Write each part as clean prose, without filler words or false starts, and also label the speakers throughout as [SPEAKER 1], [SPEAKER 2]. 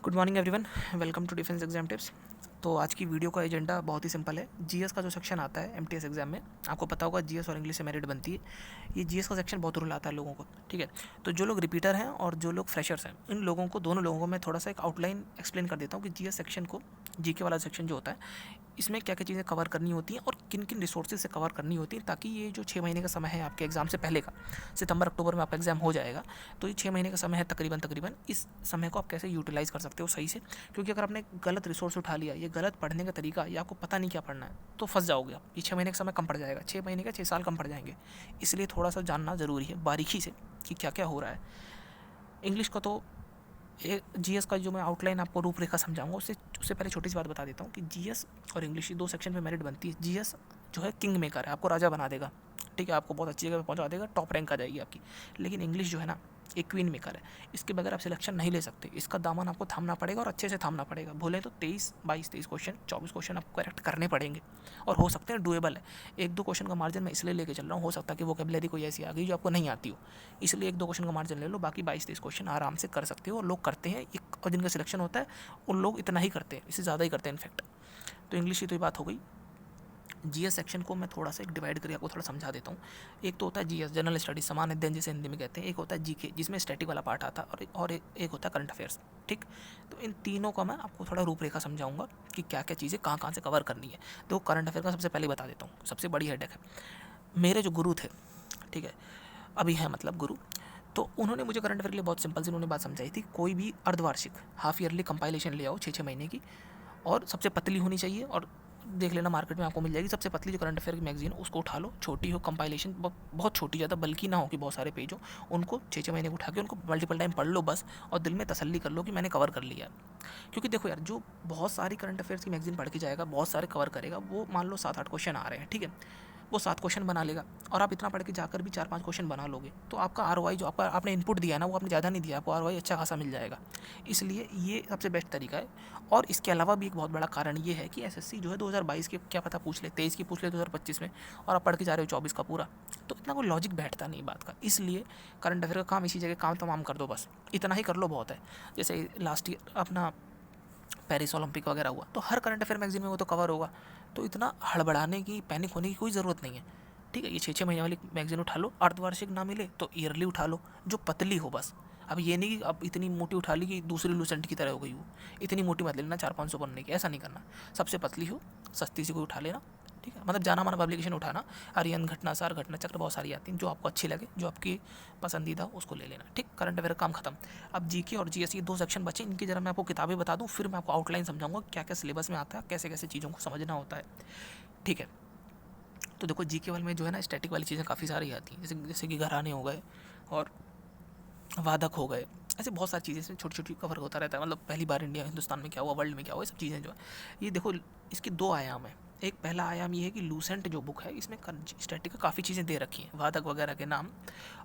[SPEAKER 1] Good morning everyone, welcome to defence exam tips. तो आज की वीडियो का एजेंडा बहुत ही सिंपल है। जीएस का जो सेक्शन आता है एमटीएस एग्जाम में, आपको पता होगा जीएस और इंग्लिश से मेरिट बनती है। ये जीएस का सेक्शन बहुत रूल आता है लोगों को, ठीक है। तो जो लोग रिपीटर हैं और जो लोग फ्रेशर्स हैं, इन लोगों को, दोनों लोगों को मैं थोड़ा सा एक आउटलाइन एक्सप्लेन कर देता हूँ कि जीएस सेक्शन को, जीके वाला सेक्शन जो होता है, इसमें क्या क्या चीज़ें कवर करनी होती हैं और किन किन रिसोर्सेज से कवर करनी होती हैं, ताकि ये जो 6 महीने का समय है आपके एग्ज़ाम से पहले का, सितंबर अक्टूबर में आपका एग्ज़ाम हो जाएगा, तो ये 6 महीने का समय है तकरीबन, इस समय को आप कैसे यूटिलाइज़ कर सकते हो सही से। क्योंकि अगर आपने गलत रिसोर्स उठा लिया, ये गलत पढ़ने का तरीका, या आपको पता नहीं क्या पढ़ना है, तो फंस जाओगे आप। ये 6 महीने का समय कम पड़ जाएगा, 6 महीने का 6 साल कम पड़ जाएंगे। इसलिए थोड़ा सा जानना ज़रूरी है बारीकी से कि क्या क्या हो रहा है। इंग्लिश का तो जीएस का जो मैं आउटलाइन आपको रूपरेखा समझाऊंगा, उससे पहले छोटी सी बात बता देता हूँ कि जीएस और इंग्लिश, ये दो सेक्शन में मेरिट बनती है। जीएस जो है किंग मेकर है, आपको राजा बना देगा, ठीक है, आपको बहुत अच्छी जगह पे पहुंचा देगा, टॉप रैंक आ जाएगी आपकी। लेकिन इंग्लिश जो है ना, एक क्वीन मेकर है, इसके बगैर आप सिलेक्शन नहीं ले सकते। इसका दामन आपको थामना पड़ेगा और अच्छे से थामना पड़ेगा। भूलें तो 23 क्वेश्चन, 24 क्वेश्चन आपको करेक्ट करने पड़ेंगे, और हो सकते हैं डुएबल है। एक दो क्वेश्चन का मार्जिन मैं इसलिए लेके चल रहा हूँ, हो सकता है कि वोकेबुलरी कोई ऐसी आ गई जो आपको नहीं आती हो, इसलिए एक दो क्वेश्चन का मार्जिन ले लो, बाकी 22-23 क्वेश्चन आराम से कर सकते हो। और लोग करते हैं, एक और जिनका सिलेक्शन होता है उन लोग इतना ही करते हैं, इससे ज़्यादा ही करते हैं इनफैक्ट। तो इंग्लिश की तो ये बात हो गई। जीएस सेक्शन को मैं थोड़ा सा एक डिवाइड करके आपको थोड़ा समझा देता हूँ। एक तो होता है जीएस, जनरल स्टडीज, सामान्य अध्ययन जिसे हिंदी में कहते हैं। एक होता है जीके, जिसमें स्टैटिक वाला पार्ट आता है, और एक होता है करंट अफेयर्स, ठीक। तो इन तीनों का मैं आपको थोड़ा रूपरेखा समझाऊंगा कि क्या क्या चीज़ें कहाँ कहाँ से कवर करनी है। तो करंट अफेयर का सबसे पहले बता देता हूँ, सबसे बड़ी हेडेक है। मेरे जो गुरु थे, ठीक है, अभी है मतलब गुरु, तो उन्होंने मुझे करंट अफेयर के लिए बहुत सिंपल सी उन्होंने बात समझाई थी। कोई भी अर्धवार्षिक, हाफ ईयरली कंपाइलेशन ले आओ 6-6 महीने की, और सबसे पतली होनी चाहिए। और देख लेना मार्केट में आपको मिल जाएगी सबसे पतली जो करंट अफेयर की मैगजीन, उसको उठा लो, छोटी हो, कंपाइलेशन बहुत छोटी, ज़्यादा बल्कि ना हो कि बहुत सारे पेज हो। उनको 6-6 महीने को उठा के उनको मल्टीपल टाइम पढ़ लो बस, और दिल में तसल्ली कर लो कि मैंने कवर कर लिया। क्योंकि देखो यार, जो बहुत सारी करंट अफेयर्स की मैगजीन पढ़ के जाएगा, बहुत सारे कवर करेगा, वो मान लो 7-8 क्वेश्चन आ रहे हैं, ठीक है, वो 7 क्वेश्चन बना लेगा, और आप इतना पढ़ के जाकर भी 4-5 क्वेश्चन बना लोगे, तो आपका आरओआई जो आपका आपने इनपुट दिया ना, वो आपने ज़्यादा नहीं दिया, आपको आरओआई अच्छा खासा मिल जाएगा। इसलिए ये सबसे बेस्ट तरीका है। और इसके अलावा भी एक बहुत बड़ा कारण ये है कि एसएससी जो है 2022 के क्या पता पूछ ले, 23 की पूछ ले 2025 में, और आप पढ़ के जा रहे हो 24 का पूरा, तो इतना कोई लॉजिक बैठता नहीं बात का। इसलिए करंट अफेयर का काम इसी जगह काम तमाम कर दो, बस इतना ही कर लो, बहुत है। जैसे लास्ट ईयर अपना पेरिस ओलंपिक वगैरह हुआ, तो हर करंट अफेयर मैगजीन में वो तो कवर होगा। तो इतना हड़बड़ाने की, पैनिक होने की कोई ज़रूरत नहीं है, ठीक है। ये 6-6 महीने वाली मैगजीन उठा लो, अर्धवार्षिक ना मिले तो ईयरली उठा लो, जो पतली हो बस। अब ये नहीं कि अब इतनी मोटी उठा ली कि दूसरी लूसेंट की तरह हो गई हो, इतनी मोटी मत लेना 400-500 पन्ने की, ऐसा नहीं करना। सबसे पतली हो, सस्ती सी कोई उठा लेना, ठीक है। मतलब जाना माना पब्लिकेशन उठाना, आर्यन, घटनासार, घटना चक्र, बहुत सारी आती हैं, जो आपको अच्छी लगे, जो आपकी पसंदीदा हो, उसको ले लेना, ठीक। करंट अफेयर काम खत्म। अब जीके और जीएस, ये दो सेक्शन बचे, इनकी जरा मैं आपको किताबें बता दूं, फिर मैं आपको आउटलाइन समझाऊंगा क्या क्या सिलेबस में आता है, कैसे कैसे चीज़ों को समझना होता है, ठीक है। तो देखो जीके वाले में जो है ना, स्टैटिक वाली चीज़ें काफ़ी सारी आती हैं, जैसे जैसे कि घराने हो गए और वादक हो गए, ऐसे बहुत सारी चीज़ें इसमें छोटी छोटी कवर होता रहता है। मतलब पहली बार इंडिया, हिंदुस्तान में क्या हुआ, वर्ल्ड में क्या हुआ, ये सब चीज़ें जो है, ये देखो, इसके दो आयाम हैं। एक पहला आयाम ये है कि लूसेंट जो बुक है, इसमें स्टैटिक का काफ़ी चीज़ें दे रखी हैं, वादक वगैरह के नाम,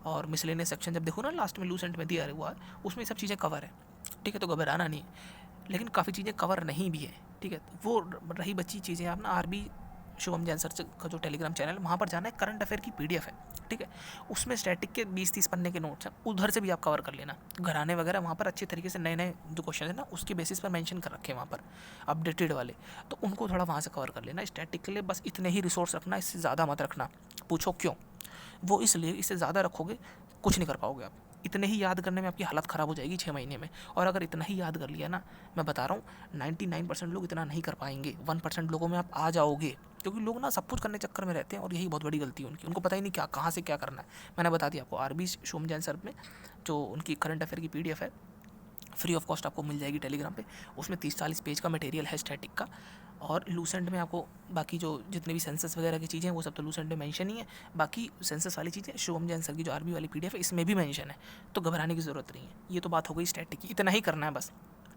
[SPEAKER 1] और मिसलेनियस सेक्शन जब देखो ना लास्ट में लूसेंट में दिया हुआ है, उसमें सब चीज़ें कवर है, ठीक है। तो घबराना नहीं है। लेकिन काफ़ी चीज़ें कवर नहीं भी है, ठीक है। वो रही बची चीज़ें, आप ना आरबी शुभम जैन सर का जो टेलीग्राम चैनल है, वहाँ पर जाना है, करंट अफेयर की पीडीएफ है, ठीक है। उसमें स्टैटिक के 20-30 पन्ने के नोट्स हैं, उधर से भी आप कवर कर लेना। घराने वगैरह वहाँ पर अच्छे तरीके से नए नए जो क्वेश्चन है ना, उसके बेसिस पर मेंशन कर रखे हैं वहाँ पर, अपडेटेड वाले, तो उनको थोड़ा वहाँ से कवर कर लेना। स्टैटिक के लिए बस इतने ही रिसोर्स रखना, इससे ज़्यादा मत रखना। पूछो क्यों? वो इसलिए, इससे ज़्यादा रखोगे कुछ नहीं कर पाओगे आप। इतने ही याद करने में आपकी हालत ख़राब हो जाएगी 6 महीने में। और अगर इतना ही याद कर लिया ना, मैं बता रहा हूँ 99% लोग इतना नहीं कर पाएंगे, 1% लोगों में आप आ जाओगे। क्योंकि लोग ना सब कुछ करने चक्कर में रहते हैं, और यही बहुत बड़ी गलती है उनकी, उनको पता ही नहीं क्या कहाँ से क्या करना है। मैंने बता दिया आपको, आरबी शोम जैन सर में जो उनकी करंट अफेयर की पीडीएफ है, फ्री ऑफ कॉस्ट आपको मिल जाएगी टेलीग्राम पे। उसमें 30-40 पेज का मटेरियल है स्टैटिक का। और लूसेंट में आपको बाकी जो जितने भी सेंसस वगैरह की चीज़ें हैं, वो सब तो लूसेंट में मेंशन ही है। बाकी सेंसस वाली चीज़ें शुभम जैन सर की जो आरबी वाली पीडीएफ है, इसमें भी मेंशन है, तो घबराने की ज़रूरत नहीं है। ये तो बात हो गई स्टैटिक की, इतना ही करना है बस,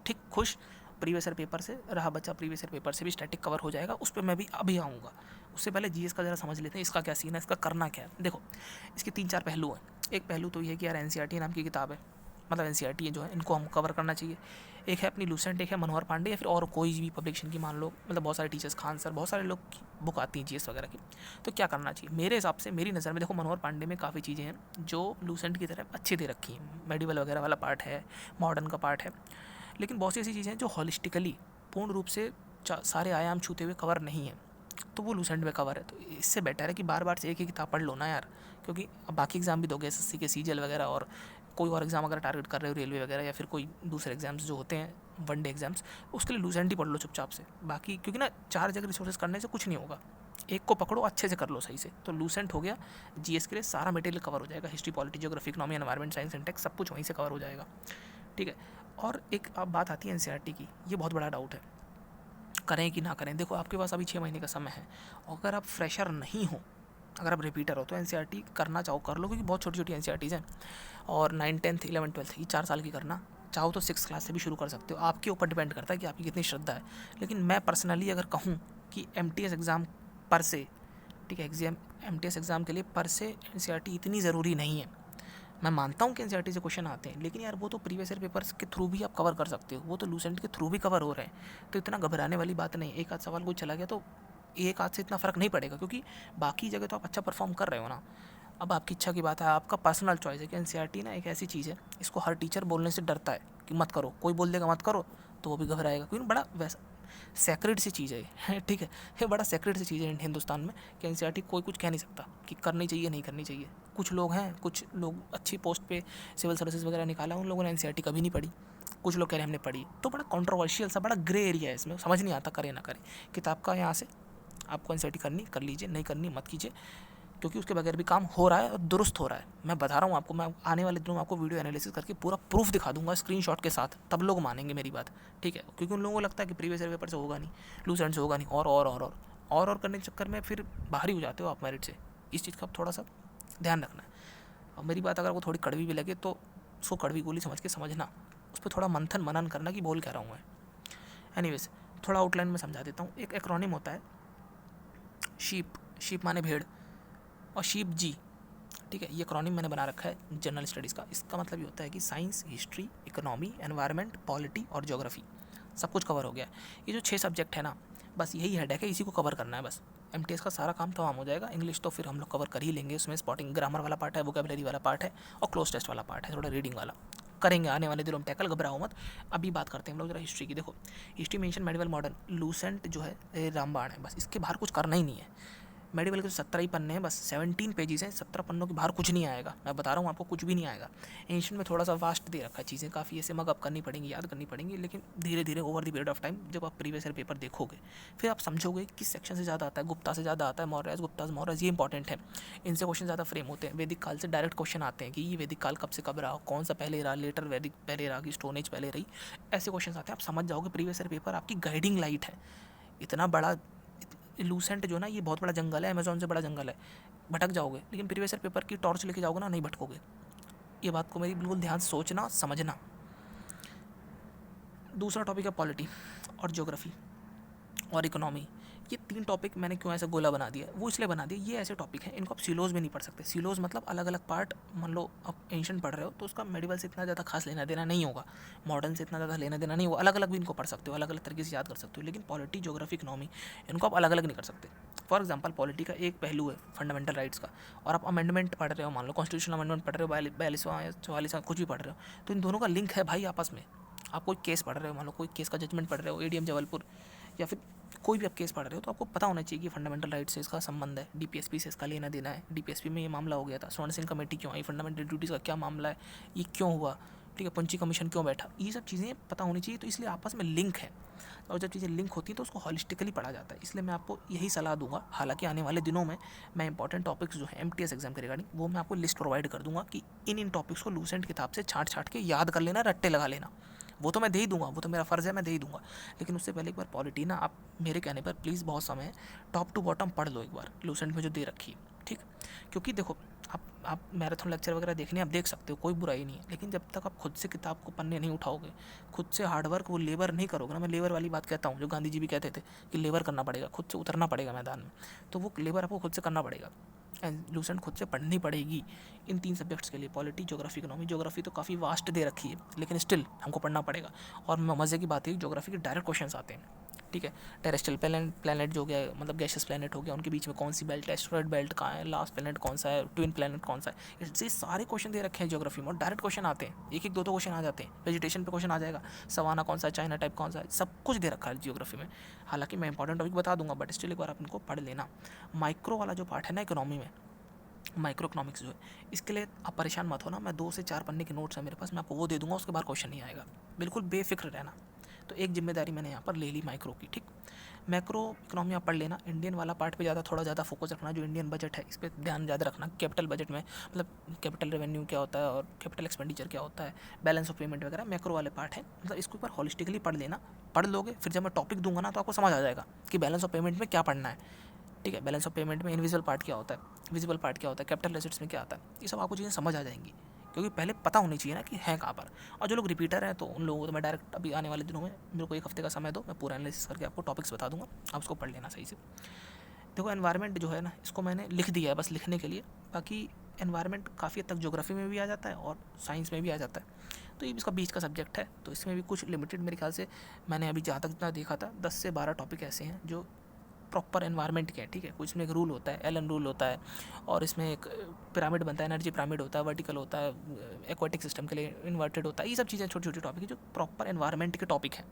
[SPEAKER 1] ठीक, खुश। प्रीवियस ईयर पेपर से रहा बच्चा, प्रीवियस ईयर पेपर से भी स्टैटिक कवर हो जाएगा, उस पर मैं भी अभी आऊँगा। उससे पहले जीएस का ज़रा समझ लेते हैं, इसका क्या सीन है, इसका करना क्या है। देखो, इसके 3-4 पहलू हैं। एक पहलू तो ये है कि यार एनसीईआरटी नाम की किताब है, मतलब एनसीईआरटी जो है, इनको हम कवर करना चाहिए। एक है अपनी लूसेंट, एक है मनोहर पांडे, या फिर और कोई भी पब्लिकेशन की, मान लो, मतलब बहुत सारे टीचर्स, खान सर, बहुत सारे लोग की बुक आती हैं जीएस वगैरह की। तो क्या करना चाहिए मेरे हिसाब से, मेरी नज़र में, देखो मनोहर पांडे में काफ़ी चीज़ें हैं जो लूसेंट की तरह अच्छी दे रखी हैं। मेडिवल वगैरह वाला पार्ट है, मॉडर्न का पार्ट है, लेकिन बहुत सी ऐसी चीज़ें हैं जो हॉलिस्टिकली पूर्ण रूप से सारे आयाम छूते हुए कवर नहीं है, तो वो लूसेंट में कवर है। तो इससे बेटर है कि बार बार से एक ही किताब पढ़ लो ना यार, क्योंकि अब बाकी एग्जाम भी दोगे, एसएससी के सीजीएल वगैरह, और कोई और एग्जाम अगर टारगेट कर रहे हो, रेलवे वगैरह या फिर कोई दूसरे एग्जाम्स जो होते हैं वनडे एग्जाम्स, उसके लिए लूसेंट ही पढ़ लो चुपचाप से। बाकी क्योंकि ना 4 जगह रिसोर्सेज करने से कुछ नहीं होगा, एक को पकड़ो अच्छे से कर लो सही से, तो लूसेंट हो गया। जीएस के लिए सारा मटेरियल कवर हो जाएगा, history, polity, geography, economy, environment, science, Intex, सब कुछ वहीं से कवर हो जाएगा, ठीक है। और एक अब बात आती है एनसीईआरटी की, ये बहुत बड़ा डाउट है, करें कि ना करें। देखो आपके पास अभी 6 महीने का समय है, अगर आप फ्रेशर नहीं हो, अगर आप रिपीटर हो, तो एनसीईआरटी करना चाहो कर लो, क्योंकि बहुत छोटी छोटी एनसीईआरटीज़ हैं, और 9, 10, 11, 12 ये 4 साल की करना चाहो तो 6 क्लास से भी शुरू कर सकते हो, आपके ऊपर डिपेंड करता है कि आपकी कितनी श्रद्धा है। लेकिन मैं पर्सनली अगर कहूँ कि एमटीएस एग्ज़ाम पर से, ठीक है, एमटीएस एग्ज़ाम के लिए पर से एनसीईआरटी इतनी ज़रूरी नहीं है। मैं मानता हूँ कि एनसीईआरटी से क्वेश्चन आते हैं, लेकिन यार वो तो प्रीवियस ईयर पेपर्स के थ्रू भी आप कवर कर सकते हो, वो तो लूसेंट के थ्रू भी कवर हो रहे हैं, तो इतना घबराने वाली बात नहीं। एक आध सवाल कोई चला गया तो एक आध से इतना फ़र्क नहीं पड़ेगा, क्योंकि बाकी जगह तो आप अच्छा परफॉर्म कर रहे हो ना। अब आपकी इच्छा की बात है, आपका पर्सनल चॉइस है कि एनसीईआरटी ना एक ऐसी चीज़ है, इसको हर टीचर बोलने से डरता है कि मत करो, कोई बोल देगा मत करो तो वो भी घबराएगा, क्योंकि बड़ा वैसा सेक्रेट सी चीज़ है ठीक है, ये बड़ा सेक्रेट सी चीज़ है हिंदुस्तान में कि एनसीईआरटी कोई कुछ कह नहीं सकता कि करनी चाहिए नहीं करनी चाहिए। कुछ लोग हैं, कुछ लोग अच्छी पोस्ट पे सिविल सर्विसेज वगैरह निकाला, उन लोगों ने एनसीईआरटी कभी नहीं पढ़ी, कुछ लोग कह रहे हैं हमने पढ़ी, तो बड़ा कंट्रोवर्शियल सा, बड़ा ग्रे एरिया है इसमें, समझ नहीं आता करें ना करें। किताब का यहाँ से आपको एनसीईआरटी करनी कर लीजिए, नहीं करनी मत कीजिए, क्योंकि उसके बगैर भी काम हो रहा है और दुरुस्त हो रहा है। मैं बता रहा हूँ आपको, मैं आने वाले दिनों में आपको वीडियो एनालिसिस करके पूरा प्रूफ दिखा दूंगा स्क्रीनशॉट के साथ, तब लोग मानेंगे मेरी बात, ठीक है। क्योंकि उन लोगों को लगता है कि प्रीवियस ईयर पेपर से होगा नहीं, लूसेंट से होगा नहीं, और करने के चक्कर में फिर बाहर ही हो जाते हो आप मेरिट से। इस चीज़ का थोड़ा सा ध्यान रखना है। और मेरी बात अगर वो थोड़ी कड़वी भी लगे तो उसको कड़वी गोली समझ के समझना, उस पर थोड़ा मंथन मनन करना कि बोल क्या रहा हूँ मैं। एनीवेज, थोड़ा आउटलाइन में समझा देता हूँ। एक एक्रोनिम होता है शीप माने भेड़, और शीप जी, ठीक है, ये एक्रोनिम मैंने बना रखा है जनरल स्टडीज़ का। इसका मतलब ये होता है कि science, history, economy, environment, polity और ज्योग्राफी सब कुछ कवर हो गया। ये जो 6 सब्जेक्ट है ना, बस यही हेडेक है, इसी को कवर करना है बस, एमटीएस का सारा काम तमाम हो जाएगा। इंग्लिश तो फिर हम लोग कवर कर ही लेंगे, उसमें स्पॉटिंग ग्रामर वाला पार्ट है, वोकेबलरी वाला पार्ट है, और क्लोज टेस्ट वाला पार्ट है, थोड़ा रीडिंग वाला करेंगे आने वाले दिनों में टैकल, घबराओ मत। अभी बात करते हैं हम लोग जरा हिस्ट्री की। देखो हिस्ट्री में एंशिएंट मेडिवल मॉडर्न, लूसेंट जो है रामबाण है, बस इसके बाहर कुछ करना ही नहीं है। मेडिवल के 17 ही पन्ने हैं, बस 17 पेजेस हैं, 17 पन्नों के बाहर कुछ नहीं आएगा, मैं बता रहा हूँ आपको, कुछ भी नहीं आएगा। एंशिएंट में थोड़ा सा वास्ट दे रखा है, चीज़ें काफ़ी ऐसे मग अप करनी पड़ेंगी, याद करनी पड़ेंगी, लेकिन धीरे धीरे over the period of time जब आप प्रीवियस ईयर पेपर देखोगे फिर आप समझोगे किस सेक्शन से ज़्यादा आता है। गुप्ता से ज़्यादा आता है, मौर्यज, गुप्ताज, मौर्यज, ये इंपॉर्टेंट है, इनसे क्वेश्चन ज़्यादा फ्रेम होते हैं। वैदिक काल से डायरेक्ट क्वेश्चन आते हैं कि ये वैदिक काल कब से कब रहा, कौन सा पहले रहा, लेटर वैदिक पहले रहा कि स्टोन एज पहले रही, ऐसे क्वेश्चन आते हैं। आप समझ जाओगे प्रीवियस ईयर पेपर आपकी गाइडिंग लाइट है। इतना बड़ा लूसेंट जो ना, ये बहुत बड़ा जंगल है, अमेजोन से बड़ा जंगल है, भटक जाओगे, लेकिन प्रीवियस ईयर पेपर की टॉर्च लेके जाओगे ना, नहीं भटकोगे। ये बात को मेरी बिल्कुल ध्यान से सोचना समझना। दूसरा टॉपिक है पॉलिटी और ज्योग्राफी और इकोनॉमी। ये 3 टॉपिक मैंने क्यों ऐसा गोला बना दिया, वो इसलिए बना दिया, ये ऐसे टॉपिक हैं इनको आप सिलोज में नहीं पढ़ सकते। सिलोज मतलब अलग अलग पार्ट, मान लो आप एंशिएंट पढ़ रहे हो तो उसका मेडिवल से इतना ज़्यादा खास लेना देना नहीं होगा, मॉडर्न से इतना ज़्यादा लेना देना नहीं होगा, अलग अलग भी इनको पढ़ सकते हो, अलग अलग तरीके से याद कर सकते हो। लेकिन पॉलिटी, ज्योग्राफी, इकोनॉमी इनको आप अलग अलग नहीं कर सकते। फॉर एग्जाम्पल पॉलिटी का एक पहलू है फंडामेंटल राइट्स का, और आप अमेंडमेंट पढ़ रहे हो, मान लो कॉन्स्टिट्यूशनल अमेंडमेंट पढ़ रहे हो, 42वां या 44वां कुछ भी पढ़ रहे हो, तो इन दोनों का लिंक है भाई आपस में। आप कोई केस पढ़ रहे हो, मान लो कोई केस का जजमेंट पढ़ रहे हो, एडीएम जबलपुर, या फिर कोई भी आप केस पढ़ रहे हो, तो आपको पता होना चाहिए कि फंडामेंटल राइट से इसका संबंध है, डीपीएसपी से इसका लेना देना है, डीपीएसपी में ये मामला हो गया था, स्वर्ण सिंह कमेटी क्यों आई, फंडामेंटल ड्यूटीज़ का क्या मामला है, ये क्यों हुआ, ठीक है, पंची कमीशन क्यों बैठा, ये सब चीज़ें पता होनी चाहिए। तो इसलिए आपस में लिंक है, और जब चीज़ें लिंक होती हैं तो उसको हॉलिस्टिकली पढ़ा जाता है। इसलिए मैं आपको यही सलाह दूंगा। हालांकि आने वाले दिनों में मैं इंपॉर्टेंट टॉपिक्स जो है एमटीएस एग्जाम के रिगार्डिंग, वो मैं आपको लिस्ट प्रोवाइड कर दूंगा कि इन टॉपिक्स को लूसेंट किताब से छाट के याद कर लेना, रट्टे लगा लेना। वो तो मैं दे ही दूंगा, वो तो मेरा फ़र्ज़ है, मैं दे ही दूंगा। लेकिन उससे पहले एक बार पॉलिटी ना, आप मेरे कहने पर प्लीज़, बहुत समय है, टॉप टू बॉटम पढ़ लो एक बार लूसेंट में जो दे रखी है, ठीक। क्योंकि देखो आप मैराथन लेक्चर वगैरह देखने आप देख सकते हो, कोई बुराई नहीं है, लेकिन जब तक आप खुद से किताब को पन्ने नहीं उठाओगे, खुद से हार्डवर्क, वो लेबर नहीं करोगे ना, मैं लेबर वाली बात कहता हूँ जो गांधी जी भी कहते थे कि लेबर करना पड़ेगा, खुद से उतरना पड़ेगा मैदान में, तो वो लेबर आपको खुद से करना पड़ेगा। एंड लूसेंट खुद से पढ़नी पड़ेगी इन 3 सब्जेक्ट्स के लिए, पॉलिटी, ज्योग्राफी, इकोनॉमी। ज्योग्राफी तो काफ़ी वास्ट दे रखी है, लेकिन स्टिल हमको पढ़ना पड़ेगा। और मज़े की बात है, ज्योग्राफी के डायरेक्ट क्वेश्चंस आते हैं, ठीक है। टेरेस्ट्रियल प्लैनेट जो गया मतलब गैशियस प्लैनेट हो गया, उनके बीच में कौन सी बेल्ट है, एस्टेरॉयड बेल्ट कहाँ है, लास्ट प्लैनेट कौन सा है, ट्विन प्लैनेट कौन सा है, इससे सारे क्वेश्चन दे रखे हैं ज्योग्राफी में और डायरेक्ट क्वेश्चन आते हैं, एक एक दो क्वेश्चन आ जाते हैं। वेजिटेशन पे क्वेश्चन आ जाएगा, सवाना कौन सा है, चाइना टाइप कौन सा है, सब कुछ दे रखा है जियोग्राफी में। हालांकि मैं इंपॉर्टेंट टॉपिक बता दूंगा, बट स्टिल एक बार आप इनको पढ़ लेना। माइक्रो वाला जो पार्ट है ना इकोनॉमी में, माइक्रो इकोनॉमिक्स जो है, इसके लिए आप परेशान मत हो ना, मैं 2 से 4 पन्ने के नोट्स हैं मेरे पास, मैं आपको वो दे दूंगा, उसके बाद क्वेश्चन नहीं आएगा, बिल्कुल बेफिक्र रहना। तो एक जिम्मेदारी मैंने यहाँ पर ले ली माइक्रो की, ठीक। मैक्रो इकोनॉमी आप पढ़ लेना, इंडियन वाला पार्ट पे थोड़ा ज़्यादा फोकस रखना, जो इंडियन बजट है इस पर ध्यान ज़्यादा रखना। कैपिटल बजट में मतलब कैपिटल रेवेन्यू क्या होता है और कैपिटल एक्सपेंडिचर क्या होता है, बैलेंस ऑफ पेमेंट वगैरह मैक्रो वाले पार्ट है, मतलब इसके ऊपर होलिस्टिकली पढ़ लेना। पढ़ लोगे फिर जब मैं टॉपिक दूंगा ना तो आपको समझ आ जाएगा कि बैलेंस ऑफ पेमेंट में क्या पढ़ना है, ठीक है। बैलेंस ऑफ पेमेंट में इनविजिबल पार्ट क्या होता है, विजिबल पार्ट क्या होता है, कैपिटल एसेट्स में क्या आता है, ये सब आपको चीज़ें समझ आ जाएंगी, क्योंकि पहले पता होनी चाहिए ना कि है कहाँ पर। और जो लोग रिपीटर हैं तो उन लोगों को तो मैं डायरेक्ट अभी आने वाले दिनों में, मेरे को 1 हफ्ते का समय दो, मैं पूरा एनालिसिस करके आपको टॉपिक्स बता दूंगा, आप उसको पढ़ लेना सही से। देखो एनवायरनमेंट जो है ना, इसको मैंने लिख दिया है बस लिखने के लिए, बाकी एनवायरनमेंट काफ़ी हद तक ज्योग्राफी में भी आ जाता है और साइंस में भी आ जाता है, तो ये इसका बीच का सब्जेक्ट है, तो इसमें भी कुछ लिमिटेड मेरे ख्याल से मैंने अभी जहाँ तक जितना देखा था 10 से 12 टॉपिक ऐसे हैं जो प्रॉपर एनवायरनमेंट के हैं, ठीक है। कुछ इसमें एक रूल होता है, एलन रूल होता है, और इसमें एक पिरामिड बनता है, एनर्जी पिरामिड होता है, वर्टिकल होता है, एक्वाटिक सिस्टम के लिए इन्वर्टेड होता है, ये सब चीज़ें छोटी छोटी टॉपिक है जो प्रॉपर एनवायरनमेंट के टॉपिक हैं,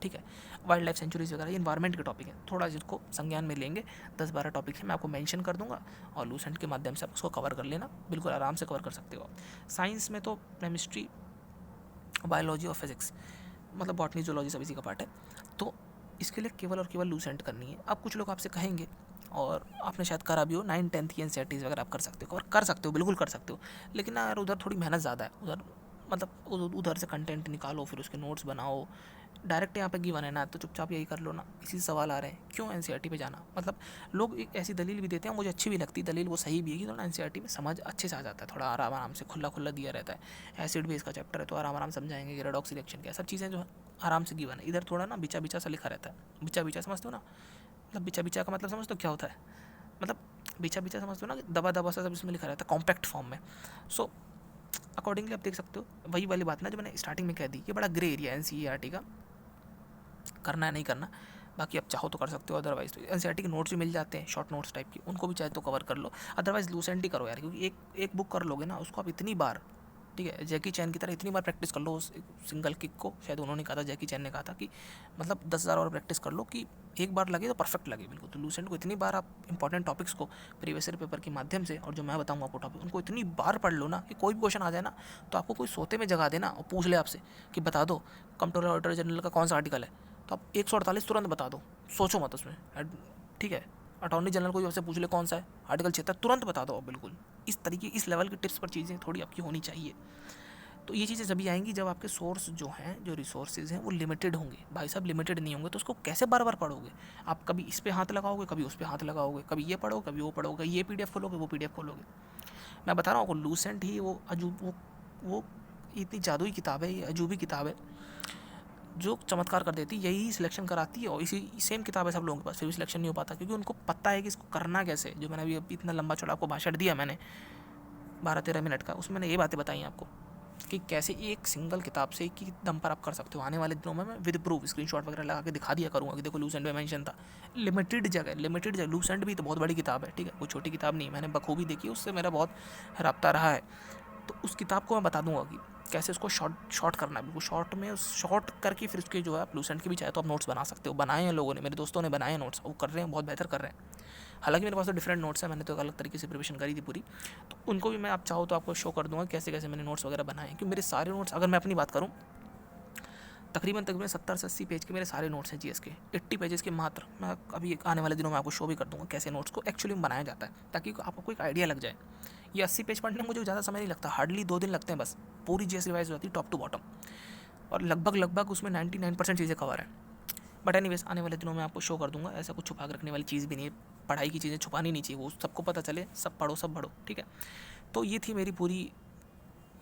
[SPEAKER 1] ठीक है। वाइल्ड लाइफ सेंचुरीज वगैरह ये इन्वायरमेंट के टॉपिक है, थोड़ा जिसको संज्ञान में लेंगे 10-12 टॉपिक है, मैं आपको मेंशन कर दूंगा और लूसेंट के माध्यम से आप उसको कवर कर लेना, बिल्कुल आराम से कवर कर सकते हो। साइंस में तो केमिस्ट्री, बायोलॉजी और फिजिक्स, मतलब बॉटनी जूलॉजी सब इसी का पार्ट है, तो इसके लिए केवल और केवल लूसेंट करनी है। अब कुछ लोग आपसे कहेंगे, और आपने शायद करा भी हो, 9th-10th की एनसीईआरटीज़ वगैरह आप कर सकते हो, और कर सकते हो, बिल्कुल कर सकते हो, लेकिन ना यार उधर थोड़ी मेहनत ज़्यादा है, उधर मतलब उधर से कंटेंट निकालो, फिर उसके नोट्स बनाओ, डायरेक्ट यहाँ पे गिवन है ना, तो चुपचाप यही कर लो ना, इसी सवाल आ रहे हैं क्यों एनसीईआरटी पे जाना। मतलब लोग एक ऐसी दलील भी देते हैं, मुझे अच्छी भी लगती है दलील, वो सही भी है कि थोड़ा एनसीईआरटी में समझ अच्छे से आ जाता है, थोड़ा आराम आराम से खुला खुला दिया रहता है, एसिड बेस का चैप्टर है तो आराम आराम समझाएंगे कि रेडॉक्स रिएक्शन क्या, सब चीज़ें जो है आराम से गिवन है। इधर थोड़ा ना बिचा बिचा सा लिखा रहता है, बिचा बिचा समझते हो ना, मतलब बिचा बिचा का मतलब समझते हो क्या होता है, मतलब बिचा बिचा समझते हो ना, दबा दबा सा सब इसमें लिखा रहता है कॉम्पैक्ट फॉर्म में। सो अकॉर्डिंगली आप देख सकते हो, वही वाली बात ना जो मैंने स्टार्टिंग में कह दी, ये बड़ा ग्रे एरिया है एनसीईआरटी का, करना है नहीं करना, बाकी आप चाहो तो कर सकते हो, अदरवाइज तो एनसीईआरटी के नोट्स भी मिल जाते हैं शॉर्ट नोट्स टाइप की, उनको भी चाहे तो कवर कर लो, अदरवाइज लूसेंट ही करो यार, क्योंकि एक बुक कर लोगे ना उसको आप इतनी बार, ठीक है, जैकी चैन की तरह इतनी बार प्रैक्टिस कर लो उस सिंगल किक को, शायद उन्होंने कहा था, जैकी चैन ने कहा था कि मतलब 10,000 और प्रैक्टिस कर लो कि एक बार लगे तो परफेक्ट लगे बिल्कुल। तो लूसेंट को इतनी बार आप इंपॉर्टेंट टॉपिक्स को प्रीवियस ईयर पेपर के माध्यम से, और जो मैं बताऊंगा आपको टॉपिक, उनको इतनी बार पढ़ लो ना कि कोई भी क्वेश्चन आ जाए ना तो आपको कोई सोते में जगा देना और पूछ ले आपसे कि बता दो कंट्रोलर ऑडिटर जनरल का कौन सा आर्टिकल है, तो आप 148 तुरंत बता दो, सोचो मत उसमें, ठीक है। अटॉर्नी जनरल को आपसे पूछ ले कौन सा है आर्टिकल 76, तुरंत बता दो आप बिल्कुल। इस तरीके इस लेवल की टिप्स पर चीज़ें थोड़ी आपकी होनी चाहिए। तो ये चीज़ें जभी आएंगी जब आपके सोर्स जो हैं, जो रिसोर्सेज हैं वो लिमिटेड होंगे। भाई साहब लिमिटेड नहीं होंगे तो उसको कैसे बार बार पढ़ोगे आप, कभी इस पे हाथ लगाओगे, कभी उस पे हाथ लगाओगे, कभी ये पढ़ो कभी वो पढ़ोगे, ये पीडीएफ खोलोगे वो पीडीएफ खोलोगे। मैं बता रहा हूँ आपको, लूसेंट ही वो अजूब, वो इतनी जादुई किताब है, ये अजूबी किताब है जो चमत्कार कर देती है, यही सिलेक्शन कराती है, और इसी सेम किताब है सब लोगों के पास, फिर भी सिलेक्शन नहीं हो पाता, क्योंकि उनको पता है कि इसको करना कैसे। जो मैंने अभी इतना लंबा चौड़ा आपको भाषण दिया मैंने 12-13 मिनट का, उसमें मैंने ये बातें बताई आपको कि कैसे एक सिंगल किताब से एक ही दम पर आप कर सकते हो। आने वाले दिनों में मैं विद प्रूफ स्क्रीनशॉट वगैरह लगा के दिखा दिया करूँगा कि देखो लूसेंट में मेंशन था, लिमिटेड जगह। लूसेंट भी तो बहुत बड़ी किताब है, ठीक है, कोई छोटी किताब नहीं, मैंने बखूबी देखी, उससे मेरा बहुत रब्ता रहा है। तो उस किताब को मैं बता दूंगा कि कैसे उसको शॉर्ट करना है, बिल्कुल शॉर्ट में शॉर्ट करके फिर उसके जो है आप लूसेंट के भी चाहे तो आप नोट्स बना सकते हो। बनाए हैं लोगों ने, मेरे दोस्तों ने बनाए हैं नोट्स, वो कर रहे हैं, बहुत बेहतर कर रहे हैं। हालांकि मेरे पास तो डिफरेंट नोट्स हैं, मैंने तो अलग तरीके से प्रिपरेशन करी थी पूरी, तो उनको भी मैं आप चाहो तो आपको शो कर दूंगा कैसे कैसे मैंने नोट्स वगैरह बनाए हैं। क्योंकि मेरे सारे नोट्स, अगर मैं अपनी बात करूँ, तकरीबन 70 से 80 पेज के मेरे सारे नोट्स हैं जीएस के, 80 पेजेस के मात्र। मैं अभी आने वाले दिनों में आपको शो भी कर दूंगा कैसे नोट्स को एक्चुअली में बनाया जाता है, ताकि आपको एक आइडिया लग जाए। ये 80 पेज पढ़ने में मुझे ज़्यादा समय नहीं लगता, हार्डली 2 दिन लगते हैं बस, पूरी जीएस रिवाइज हो जाती है टॉप टू बॉटम, और लगभग उसमें 99% चीज़ें कवर हैं। बट एनीवेज आने वाले दिनों में आपको शो कर दूंगा, ऐसा कुछ छुपा के रखने वाली चीज़ भी नहीं है, पढ़ाई की चीज़ें छुपानी नहीं चाहिए, वो सबको पता चले, सब पढ़ो सब बढ़ो, ठीक है। तो ये थी मेरी पूरी,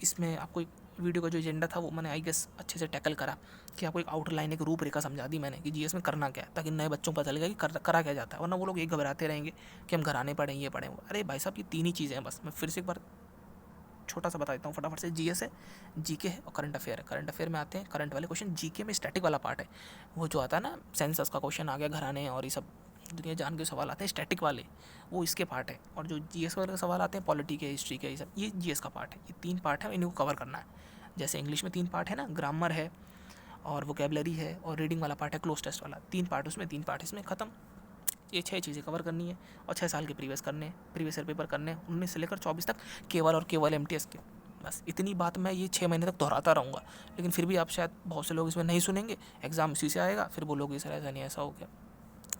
[SPEAKER 1] इसमें आपको एक वीडियो का जो एजेंडा था वो मैंने आई गेस अच्छे से टैकल करा, कि आपको एक आउटलाइन, एक रूपरेखा समझा दी मैंने कि जीएस में करना क्या है, ताकि नए बच्चों को पता चलेगा कि करा क्या जाता है। वरना वो लोग एक घबराते रहेंगे कि हम घराने पढ़ें, ये पढ़ें। अरे भाई साहब ये 3 ही चीज़ें हैं बस, मैं फिर से एक बार छोटा सा बता देता हूँ फटाफट से। जीएस है, जीके है और करंट अफेयर है। करंट अफेयर में आते हैं करंट वाले क्वेश्चन। जीके में स्टैटिक वाला पार्ट है, वो जो आता है ना सेंसस का क्वेश्चन आ गया, घराने और ये सब दुनिया जान के सवाल आते हैं स्टैटिक वाले, वो इसके पार्ट है। और जो जीएस वाले सवाल आते हैं पॉलिटी के, हिस्ट्री के, ये सब ये जीएस का पार्ट है। ये 3 पार्ट है, इनको कवर करना है। जैसे इंग्लिश में 3 पार्ट है ना, ग्रामर है और वोकेबलरी है और रीडिंग वाला पार्ट है क्लोज टेस्ट वाला। 3 पार्ट उसमें, 3 पार्ट इसमें, ख़त्म। ये 6 चीज़ें कवर करनी है और 6 साल के प्रीवियस ईयर पेपर करने हैं 19 से लेकर 24 तक, केवल और केवल एमटीएस के। बस इतनी बात मैं ये 6 महीने तक दोहराता रहूँगा, लेकिन फिर भी आप शायद बहुत से लोग इसमें नहीं सुनेंगे। एग्ज़ाम इसी से आएगा, फिर बोलोगे सर ऐसा नहीं ऐसा हो गया।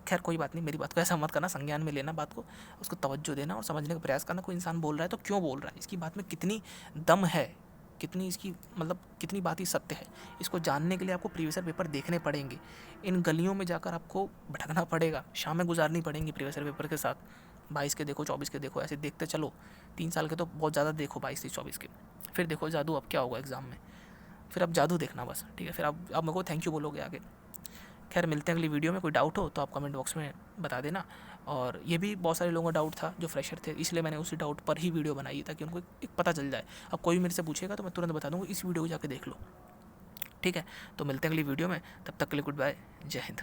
[SPEAKER 1] खैर कोई बात नहीं, मेरी बात को ऐसा मत करना, संज्ञान में लेना बात को, उसको तवज्जो देना और समझने का प्रयास करना। कोई इंसान बोल रहा है तो क्यों बोल रहा है, इसकी बात में कितनी दम है, कितनी इसकी मतलब कितनी बात ही सत्य है, इसको जानने के लिए आपको प्रीवियस ईयर पेपर देखने पड़ेंगे। इन गलियों में जाकर आपको भटकना पड़ेगा, शामें गुजारनी पड़ेंगी प्रीवियस ईयर पेपर के साथ। 22 के देखो, 24 के देखो, ऐसे देखते चलो। 3 साल के तो बहुत ज़्यादा देखो, 22 से 24 के। फिर देखो जादू अब क्या होगा एग्ज़ाम में, फिर अब जादू देखना बस, ठीक है। फिर आप मेरे को थैंक यू बोलोगे आगे। खैर मिलते हैं अगली वीडियो में। कोई डाउट हो तो आप कमेंट बॉक्स में बता देना। और ये भी बहुत सारे लोगों का डाउट था जो फ्रेशर थे, इसलिए मैंने उसी डाउट पर ही वीडियो बनाई ताकि उनको एक पता चल जाए। अब कोई मेरे से पूछेगा तो मैं तुरंत बता दूँगा, इस वीडियो को जाके देख लो, ठीक है। तो मिलते हैं अगली वीडियो में, तब तक के लिए गुड बाय, जय हिंद।